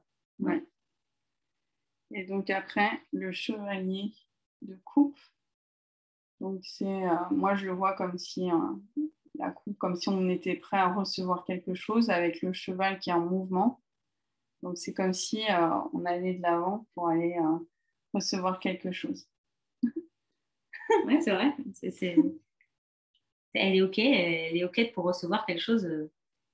Et donc, après, le chevalier de coupe. Donc, moi, je le vois comme si la coupe, comme si on était prêt à recevoir quelque chose avec le cheval qui est en mouvement. Donc, c'est comme si on allait de l'avant pour aller recevoir quelque chose. Oui, c'est vrai. Elle est OK pour recevoir quelque chose.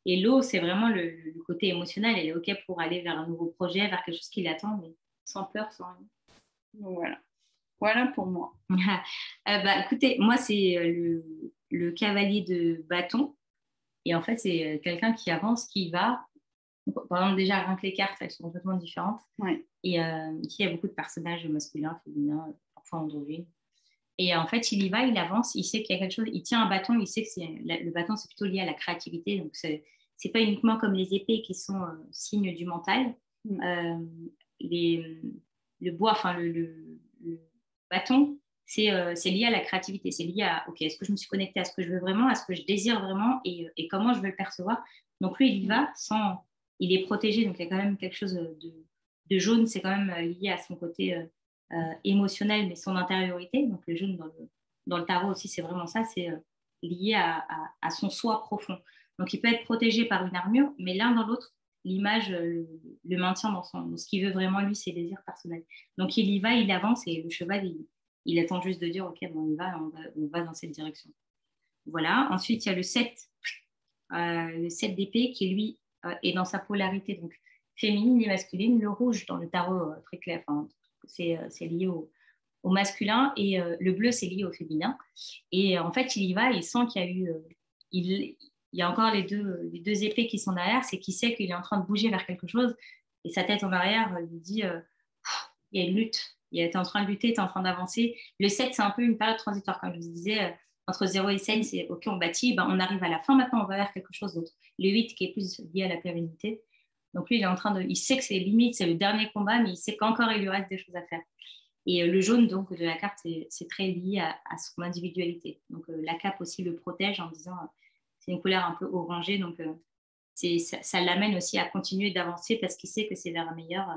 Et l'eau, c'est vraiment le côté émotionnel. Elle est OK pour aller vers un nouveau projet, vers quelque chose qui l'attend, mais sans peur, sans rien. Donc, voilà pour moi. Écoutez, moi, c'est le cavalier de bâton. Et en fait, c'est quelqu'un qui avance, qui va. Par exemple, déjà, rien que les cartes, elles sont complètement différentes. Et ici, il y a beaucoup de personnages masculins, féminins, parfois androgynes. Et en fait, il y va, il avance, il sait qu'il y a quelque chose, il tient un bâton, il sait que le bâton, c'est plutôt lié à la créativité. Donc, c'est pas uniquement comme les épées qui sont signes du mental. Le bois, enfin, le bâton, c'est lié à la créativité. C'est lié à, OK, est-ce que je me suis connectée à ce que je veux vraiment, à ce que je désire vraiment et comment je veux le percevoir. Donc, lui, il y va il est protégé. Donc, il y a quand même quelque chose de jaune. C'est quand même lié à son côté émotionnel, mais son intériorité. Donc, le jaune dans le tarot aussi, c'est vraiment ça. C'est lié à son soi profond. Donc, il peut être protégé par une armure, mais l'un dans l'autre, l'image le maintient dans ce qu'il veut vraiment, lui, ses désirs personnels. Donc, il y va, il avance et le cheval, il attend juste de dire, OK, bon, on va dans cette direction. Voilà. Ensuite, il y a le 7 d'épée qui, lui, est dans sa polarité, donc féminine et masculine. Le rouge dans le tarot, très clair, c'est lié au masculin et le bleu, c'est lié au féminin. Et en fait, il y va, il sent qu'il y a eu... il y a encore les deux épées qui sont derrière, c'est qu'il sait qu'il est en train de bouger vers quelque chose et sa tête en arrière lui dit il y a une lutte, tu es en train de lutter, tu es en train d'avancer. Le 7, c'est un peu une période transitoire, comme je vous disais, entre 0 et 7, c'est OK, on bâtit, on arrive à la fin, maintenant on va vers quelque chose d'autre. Le 8 qui est plus lié à la pérennité. Donc lui, il sait que c'est limite, c'est le dernier combat, mais il sait qu'encore il lui reste des choses à faire. Et le jaune donc, de la carte, c'est très lié à son individualité. Donc la cape aussi le protège en disant c'est une couleur un peu orangée, donc ça l'amène aussi à continuer d'avancer parce qu'il sait que c'est vers un meilleur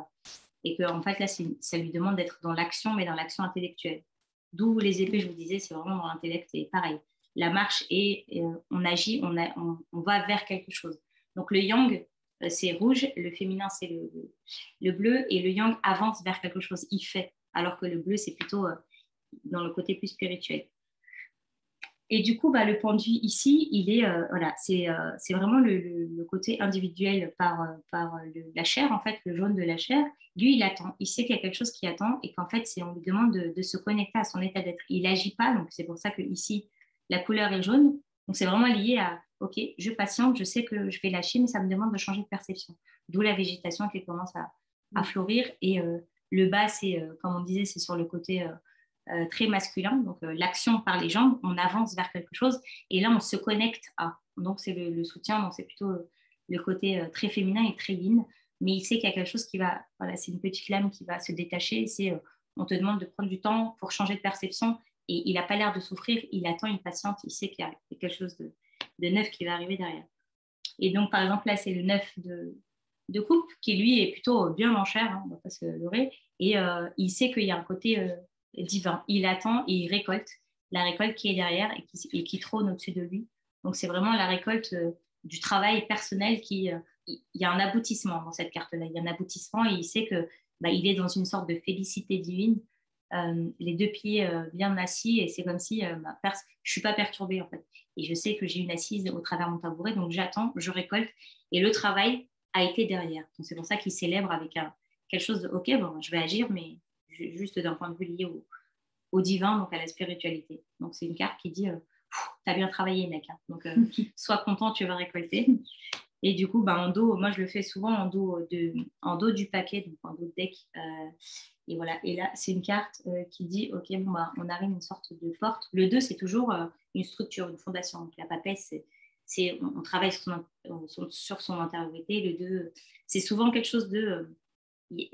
et qu'en fait là, ça lui demande d'être dans l'action, mais dans l'action intellectuelle. D'où les épées, je vous disais, c'est vraiment dans l'intellect, et pareil. La marche et on agit, on va vers quelque chose. Donc le yang, c'est rouge, le féminin, c'est le bleu, et le yang avance vers quelque chose, il fait, alors que le bleu, c'est plutôt dans le côté plus spirituel. Et du coup, le point de vue ici, il est, voilà, c'est vraiment le côté individuel par la chair, en fait, le jaune de la chair. Lui, il attend, il sait qu'il y a quelque chose qui attend et qu'en fait, on lui demande de se connecter à son état d'être. Il n'agit pas, donc c'est pour ça que ici, la couleur est jaune. Donc c'est vraiment lié à, OK, je patiente, je sais que je vais lâcher, mais ça me demande de changer de perception. D'où la végétation qui commence à fleurir. Et le bas, c'est, comme on disait, c'est sur le côté... très masculin, donc l'action par les jambes, on avance vers quelque chose et là on se connecte à. Donc c'est le soutien, donc c'est plutôt le côté très féminin et très yin, mais il sait qu'il y a quelque chose qui va, voilà, c'est une petite lame qui va se détacher, on te demande de prendre du temps pour changer de perception et il n'a pas l'air de souffrir, il attend, il patiente, il sait qu'il y a quelque chose de neuf qui va arriver derrière. Et donc par exemple là c'est le 9 de coupe qui lui est plutôt bien en chair, on ne va pas se leurrer, et il sait qu'il y a un côté divin. Il attend et il récolte la récolte qui est derrière et qui trône au-dessus de lui. Donc c'est vraiment la récolte du travail personnel il y a un aboutissement dans cette carte-là. Il y a un aboutissement et il sait que il est dans une sorte de félicité divine, les deux pieds bien assis et c'est comme si je suis pas perturbée en fait. Et je sais que j'ai une assise au travers de mon tabouret, donc j'attends, je récolte et le travail a été derrière. Donc c'est pour ça qu'il célèbre avec quelque chose de OK, bon, je vais agir, mais juste d'un point de vue lié au divin, donc à la spiritualité. Donc c'est une carte qui dit t'as bien travaillé mec, hein. Donc sois content, tu vas récolter. Et du coup en dos, moi je le fais souvent en dos du paquet, donc en dos de deck, et voilà. Et là c'est une carte qui dit OK, on arrive à une sorte de porte. Le 2 c'est toujours une structure, une fondation. Donc la papesse on travaille sur son intériorité. Le 2 c'est souvent quelque chose de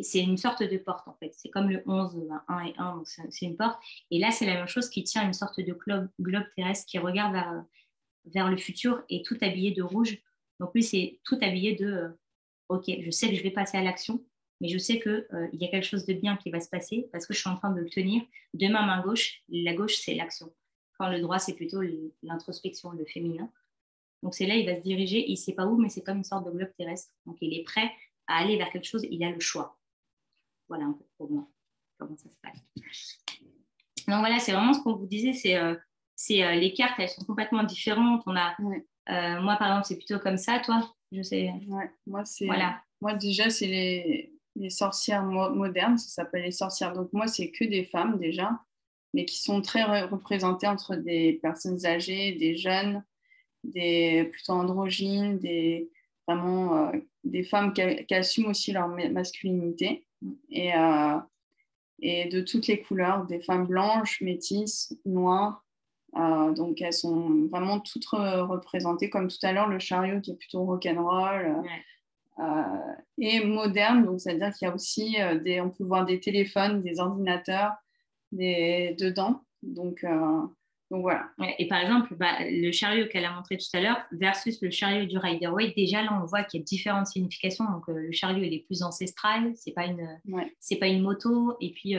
c'est une sorte de porte en fait. C'est comme le 11, 1 et 1, donc c'est une porte. Et là, c'est la même chose qui tient une sorte de globe terrestre qui regarde vers le futur et tout habillé de rouge. Donc lui, c'est tout habillé de OK, je sais que je vais passer à l'action, mais je sais qu'il y a quelque chose de bien qui va se passer parce que je suis en train de le tenir de ma main gauche. La gauche, c'est l'action. Quand le droit, c'est plutôt l'introspection, le féminin. Donc c'est là, il va se diriger, il ne sait pas où, mais c'est comme une sorte de globe terrestre. Donc il est prêt à aller vers quelque chose, il a le choix. Voilà un peu pour moi comment ça se passe. Donc voilà, c'est vraiment ce qu'on vous disait, c'est les cartes, elles sont complètement différentes. On a, moi par exemple, c'est plutôt comme ça, toi, je sais. Ouais, moi déjà, c'est les sorcières modernes, ça s'appelle les sorcières. Donc moi, c'est que des femmes déjà, mais qui sont très représentées entre des personnes âgées, des jeunes, des plutôt androgynes, vraiment des femmes qui assument aussi leur masculinité et de toutes les couleurs, des femmes blanches, métisses, noires. Donc elles sont vraiment toutes représentées, comme tout à l'heure le chariot qui est plutôt rock'n'roll et moderne. Donc c'est-à-dire qu'il y a aussi on peut voir des téléphones, des ordinateurs dedans. Donc voilà. Ouais, et par exemple, le chariot qu'elle a montré tout à l'heure versus le chariot du Rider-Waite, déjà là on voit qu'il y a différentes significations. Donc le chariot il est plus ancestral, c'est pas une moto, et puis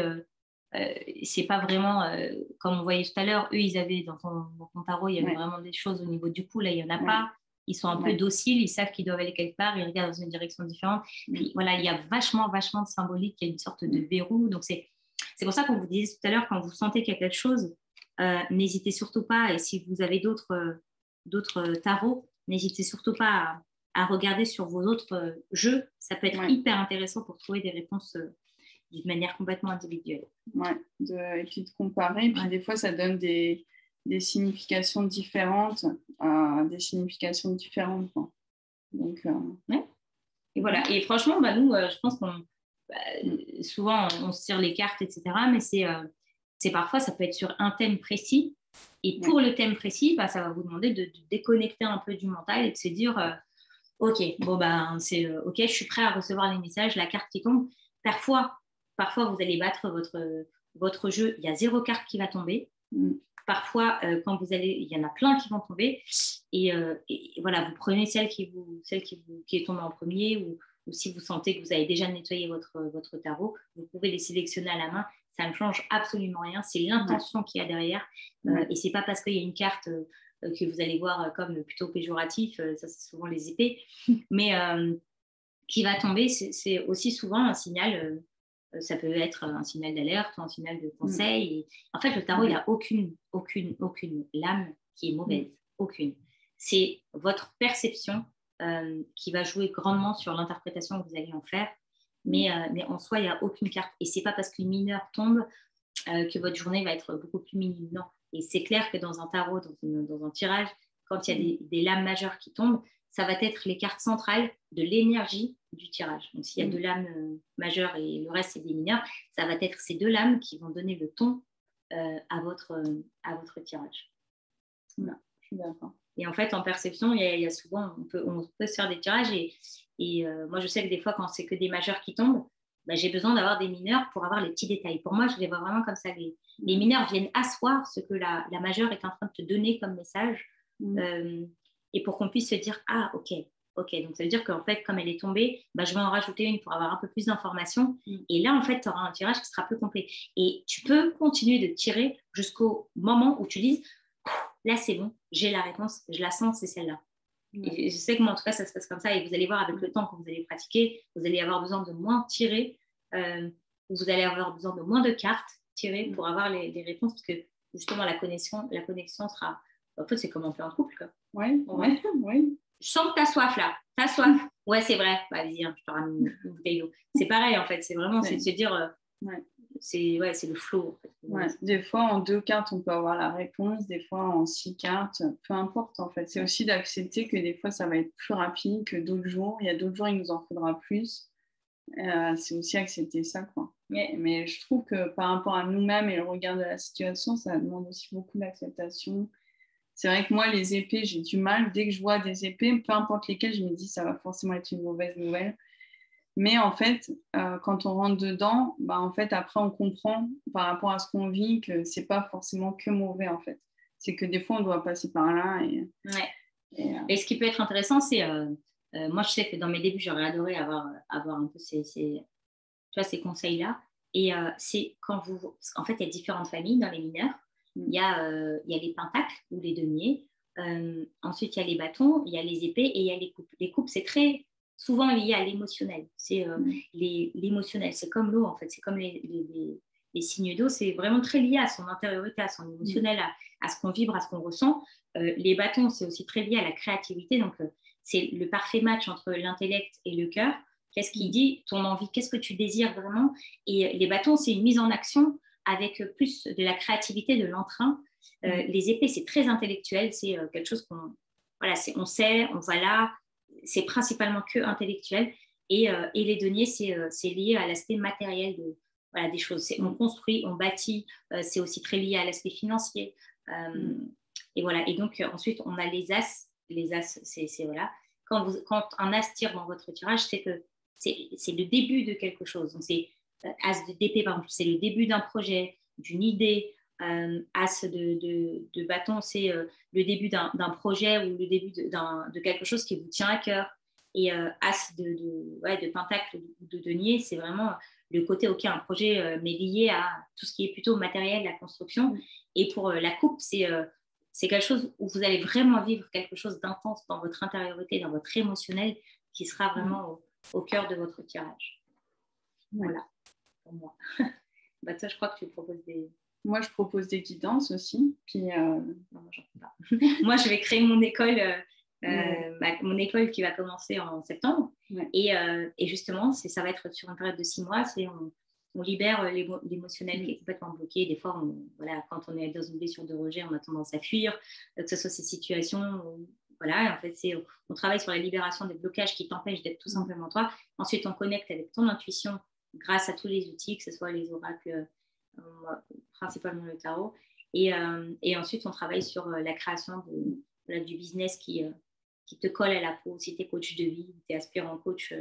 c'est pas vraiment comme on voyait tout à l'heure. Eux ils avaient dans ton tarot il y avait vraiment des choses au niveau du cou, là il y en a pas. Ils sont un peu dociles, ils savent qu'ils doivent aller quelque part, ils regardent dans une direction différente. Puis voilà, il y a vachement de symbolique, il y a une sorte de verrou. Donc c'est pour ça qu'on vous disait tout à l'heure, quand vous sentez qu'il y a quelque chose, n'hésitez surtout pas, et si vous avez d'autres tarots, n'hésitez surtout pas à regarder sur vos autres jeux. Ça peut être hyper intéressant pour trouver des réponses d'une manière complètement individuelle. Ouais, et puis de comparer. Puis des fois, ça donne des significations différentes, quoi. Donc, ouais. Et voilà. Et franchement, nous, je pense qu'on souvent on se tire les cartes, etc. Mais c'est parfois, ça peut être sur un thème précis. Et pour le thème précis, ça va vous demander de déconnecter un peu du mental et de se dire ok, ok, je suis prêt à recevoir les messages, la carte qui tombe. Parfois vous allez battre votre jeu, il y a 0 carte qui va tomber. Parfois, quand vous allez, il y en a plein qui vont tomber. Et voilà, vous prenez celle qui est tombée en premier, ou si vous sentez que vous avez déjà nettoyé votre tarot, vous pouvez les sélectionner à la main. Ça ne change absolument rien. C'est l'intention qu'il y a derrière. Et c'est pas parce qu'il y a une carte que vous allez voir comme plutôt péjoratif, ça c'est souvent les épées, mais qui va tomber, c'est aussi souvent un signal. Ça peut être un signal d'alerte ou un signal de conseil. Et en fait, le tarot, il n'y a aucune lame qui est mauvaise. Aucune. C'est votre perception qui va jouer grandement sur l'interprétation que vous allez en faire. Mais en soi, il n'y a aucune carte. Et ce n'est pas parce qu'une mineure tombe que votre journée va être beaucoup plus minime. Non. Et c'est clair que dans un tarot, dans un tirage, quand il y a des lames majeures qui tombent, ça va être les cartes centrales de l'énergie du tirage. Donc, s'il y a 2 lames majeures et le reste, c'est des mineures, ça va être ces 2 lames qui vont donner le ton à votre tirage. Voilà. Je suis d'accord. Et en fait, en perception, il y a souvent, on peut se faire des tirages. Et moi, je sais que des fois, quand c'est que des majeurs qui tombent, j'ai besoin d'avoir des mineurs pour avoir les petits détails. Pour moi, je les vois vraiment comme ça. Les mineurs viennent asseoir ce que la majeure est en train de te donner comme message. Et pour qu'on puisse se dire, ah, ok. Donc, ça veut dire qu'en fait, comme elle est tombée, je vais en rajouter une pour avoir un peu plus d'informations. Et là, en fait, tu auras un tirage qui sera plus complet. Et tu peux continuer de tirer jusqu'au moment où tu dises, là, c'est bon, j'ai la réponse, je la sens, c'est celle-là. Et je sais que moi, en tout cas, ça se passe comme ça. Et vous allez voir, avec le temps, quand vous allez pratiquer, vous allez avoir besoin de moins tirer, vous allez avoir besoin de moins de cartes tirées pour avoir les réponses, parce que justement, la connexion sera... En fait, c'est comme on fait en couple, quoi. Oui. Je sens que tu as soif, là. Tu as soif. Ouais, c'est vrai. Vas-y, je te ramène une bouteille d'eau. C'est pareil, en fait. C'est vraiment c'est de se dire... c'est le flow. En fait. Des fois, en 2 cartes, on peut avoir la réponse. Des fois, en 6 cartes. Peu importe, en fait. C'est aussi d'accepter que des fois, ça va être plus rapide que d'autres jours. Il y a d'autres jours, il nous en faudra plus. C'est aussi accepter ça, quoi. Mais je trouve que par rapport à nous-mêmes et le regard de la situation, ça demande aussi beaucoup d'acceptation. C'est vrai que moi, les épées, j'ai du mal. Dès que je vois des épées, peu importe lesquelles, je me dis ça va forcément être une mauvaise nouvelle. Mais en fait, quand on rentre dedans, en fait, après, on comprend par rapport à ce qu'on vit que c'est pas forcément que mauvais, en fait. C'est que des fois, on doit passer par là. Et ce qui peut être intéressant, c'est... moi, je sais que dans mes débuts, j'aurais adoré avoir un peu ces conseils-là. Et c'est quand vous... En fait, il y a différentes familles dans les mineurs. Il y a les pentacles ou les deniers. Ensuite, il y a les bâtons, il y a les épées et il y a les coupes. Les coupes, c'est très souvent lié à l'émotionnel. C'est l'émotionnel. C'est comme l'eau, en fait. C'est comme les signes d'eau. C'est vraiment très lié à son intériorité, à son émotionnel, à ce qu'on vibre, à ce qu'on ressent. Les bâtons, c'est aussi très lié à la créativité. Donc, c'est le parfait match entre l'intellect et le cœur. Qu'est-ce qui dit ton envie? Qu'est-ce que tu désires vraiment? Et les bâtons, c'est une mise en action avec plus de la créativité, de l'entrain. Les épées, c'est très intellectuel. C'est quelque chose on sait, on va là. C'est principalement que intellectuel. Et les deniers, c'est lié à l'aspect matériel des choses. On construit, on bâtit. C'est aussi très lié à l'aspect financier. Et voilà. Et donc, ensuite, on a les as. Les as, c'est voilà. Quand un as tire dans votre tirage, c'est que c'est le début de quelque chose. Donc, c'est as d'épée, par exemple, c'est le début d'un projet, d'une idée. As de bâton, c'est le début d'un projet ou le début de quelque chose qui vous tient à cœur. Et as de pentacle ou de denier, c'est vraiment le côté, ok, un projet mais lié à tout ce qui est plutôt matériel, la construction. Et pour la coupe, c'est quelque chose où vous allez vraiment vivre quelque chose d'intense dans votre intériorité, dans votre émotionnel, qui sera vraiment au cœur de votre tirage. Voilà, pour moi. Toi, je crois que tu proposes des... Moi, je propose des guidances aussi. Puis, non, moi, j'en fais pas. Moi, je vais créer mon école, mon école qui va commencer en septembre. Et justement, ça va être sur une période de 6 mois. on libère l'émotionnel qui est complètement bloqué. Des fois, voilà, quand on est dans une blessure de rejet, on a tendance à fuir, que ce soit ces situations. Voilà, en fait, on travaille sur la libération des blocages qui t'empêchent d'être tout simplement toi. Ensuite, on connecte avec ton intuition grâce à tous les outils, que ce soit les oracles, principalement le tarot. Et ensuite, on travaille sur la création du business qui te colle à la peau. Si tu es coach de vie, tu es aspirant coach,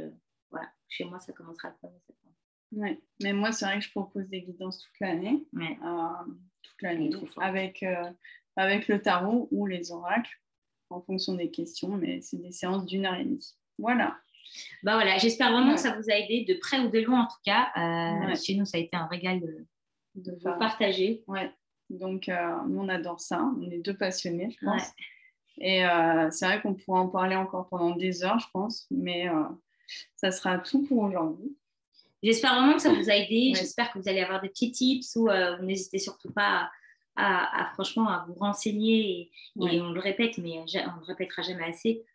voilà. Chez moi, ça commencera le 1er septembre. Ouais. Mais moi, c'est vrai que je propose des guidances toute l'année. Ouais. Toute l'année. Avec le tarot ou les oracles, en fonction des questions. Mais c'est des séances d'1h30. Voilà. Bah voilà, j'espère vraiment que ça vous a aidé de près ou de loin en tout cas. Chez nous, ça a été un régal de vous partager. Ouais. Donc, nous, on adore ça. On est 2 passionnés, je pense. Ouais. Et c'est vrai qu'on pourrait en parler encore pendant des heures, je pense. Mais ça sera tout pour aujourd'hui. J'espère vraiment que ça vous a aidé. Ouais. J'espère que vous allez avoir des petits tips ou vous n'hésitez surtout pas franchement à vous renseigner. Et on le répète, mais on ne le répétera jamais assez.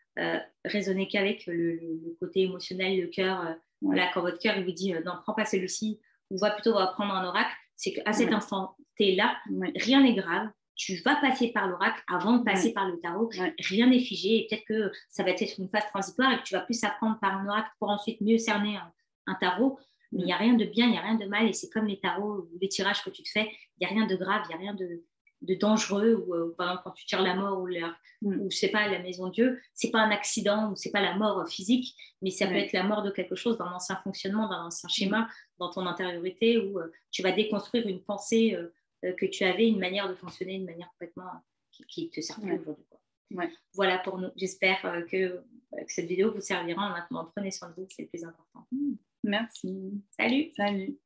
Raisonnez qu'avec le côté émotionnel, le cœur. Voilà, quand votre cœur il vous dit non, prends pas celui-ci, ou va plutôt prendre un oracle, c'est qu'à cet instant, tu es là, rien n'est grave. Tu vas passer par l'oracle avant de passer par le tarot. Rien n'est figé. Et peut-être que ça va être une phase transitoire et que tu vas plus apprendre par un oracle pour ensuite mieux cerner un tarot. Mais il n'y a rien de bien, il n'y a rien de mal. Et c'est comme les tarots ou les tirages que tu te fais. Il n'y a rien de grave, il n'y a rien de dangereux. Ou par exemple, quand tu tires la mort ou je sais pas, la maison Dieu, c'est pas un accident ou c'est pas la mort physique, mais ça peut être la mort de quelque chose dans l'ancien fonctionnement, dans l'ancien schéma, dans ton intériorité où tu vas déconstruire une pensée que tu avais, une manière de fonctionner, une manière complètement qui te sert plus aujourd'hui. Voilà pour nous. J'espère que cette vidéo vous servira. Maintenant, prenez soin de vous, c'est le plus important. Merci. Salut. Salut.